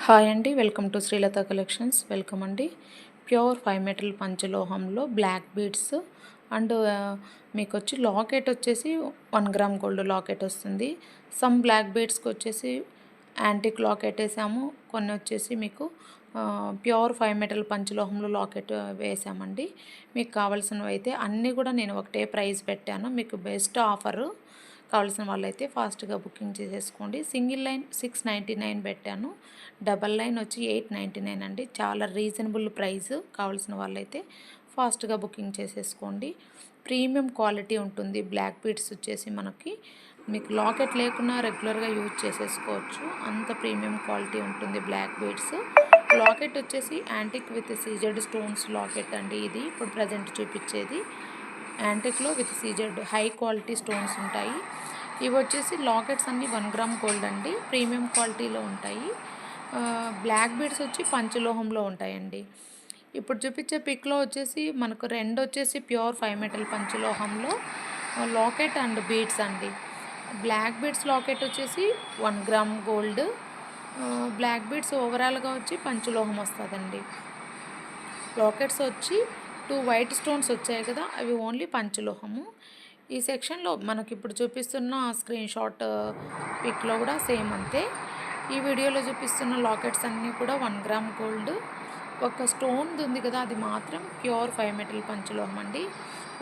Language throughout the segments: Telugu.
హాయ్ అండి, welcome to Srilatha collections. Welcome అండి. ప్యూర్ 5 మెటల్ పంచలోహంలో బ్లాక్ బీడ్స్ అండ్ మీకు వచ్చి లాకెట్ వచ్చేసి 1 గ్రామ్ గోల్డ్ లాకెట్ వస్తుంది. సమ్ బ్లాక్ బీడ్స్కి వచ్చేసి యాంటిక్ లాకెట్ వేసాము. కొన్ని వచ్చేసి మీకు ప్యూర్ 5 మెటల్ పంచలోహంలో లాకెట్ వేసామండి. మీకు కావాల్సినవి అయితే అన్నీ కూడా నేను ఒకటే ప్రైస్ పెట్టాను. మీకు బెస్ట్ ఆఫరు. కావాల్సిన వాళ్ళైతే ఫాస్ట్గా బుకింగ్ చేసేసుకోండి. సింగిల్ లైన్ 699 పెట్టాను. డబల్ లైన్ వచ్చి 899 అండి. చాలా రీజనబుల్ ప్రైస్. కావాల్సిన వాళ్ళైతే ఫాస్ట్గా బుకింగ్ చేసేసుకోండి. ప్రీమియం క్వాలిటీ ఉంటుంది. బ్లాక్ బీడ్స్ వచ్చేసి మీకు లాకెట్ లేకున్నా రెగ్యులర్గా యూజ్ చేసేసుకోవచ్చు. అంత ప్రీమియం క్వాలిటీ ఉంటుంది బ్లాక్ బీడ్స్. లాకెట్ వచ్చేసి antique with CZ stones locket అండి. ఇది ఇప్పుడు ప్రజెంట్ చూపించేది యాంటిక్లో with CZ high quality stones ఉంటాయి. ఇవి వచ్చేసి లాకెట్స్ అన్నీ 1 గ్రామ్ గోల్డ్ అండి. ప్రీమియం క్వాలిటీలో ఉంటాయి. బ్లాక్ బీడ్స్ వచ్చి పంచలోహంలో ఉంటాయండి. ఇప్పుడు చూపించే పిక్లో వచ్చేసి మనకు రెండు వచ్చేసి ప్యూర్ 5 మెటల్ పంచలోహంలో లాకెట్ అండ్ బీడ్స్ అండి. బ్లాక్ బీడ్స్ లాకెట్ వచ్చేసి 1 గ్రామ్ గోల్డ్. బ్లాక్ బీడ్స్ ఓవరాల్గా వచ్చి పంచలోహం వస్తుందండి. లాకెట్స్ వచ్చి 2 వైట్ స్టోన్స్ వచ్చాయి కదా, అవి ఓన్లీ పంచలోహము. ఈ సెక్షన్లో మనకి ఇప్పుడు చూపిస్తున్న స్క్రీన్ షాట్ పిక్లో కూడా సేమ్ అంతే. ఈ వీడియోలో చూపిస్తున్న లాకెట్స్ అన్నీ కూడా 1 గ్రామ్ గోల్డ్. ఒక స్టోన్ ఉంది కదా, అది మాత్రం ప్యూర్ 5 మెటల్ పంచలోహం అండి.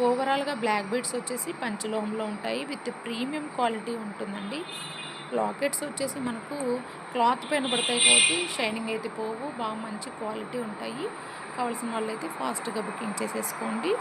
ఓవరాల్గా బ్లాక్ బీడ్స్ వచ్చేసి పంచలోహంలో ఉంటాయి. విత్ ప్రీమియం క్వాలిటీ ఉంటుందండి. లాకెట్స్ వచ్చేసి మనకు క్లాత్ పైన పడతాయి కాబట్టి షైనింగ్ అయితే పోవు. బాగా మంచి క్వాలిటీ ఉంటాయి. కావాల్సిన వాళ్ళైతే ఫాస్ట్గా బుకింగ్ చేసేసుకోండి.